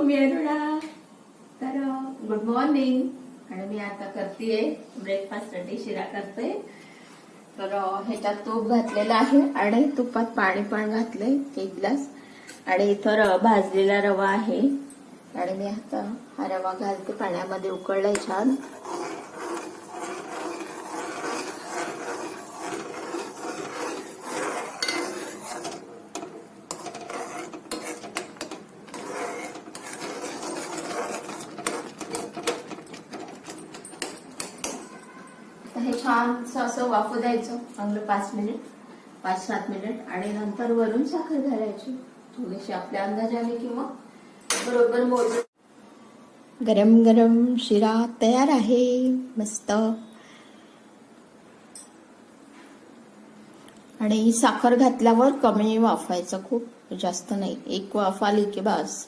मी अरुणा. तर good morning. आणि मी आता करतेय ब्रेकफास्टसाठी शिरा करते. तर ह्याच्यात तूप घातलेलं आहे आणि तुपात पाणी पण घातलंय 1 ग्लास. आणि इथं भाजलेला रवा आहे आणि मी आता हा रवा घालते पाण्यामध्ये. उकळलाय छान. हे छान असं वाफू द्यायचं चांगलं 5-7 मिनिट. आणि नंतर वरून साखर घालायची थोडीशी आपल्या अंदाजाने किंवा बरोबर मोज. गरम गरम शिरा तयार आहे मस्त. आणि साखर घातल्यावर कमी वाफायचं, खूप जास्त नाही. 1 वाफ आली की बस.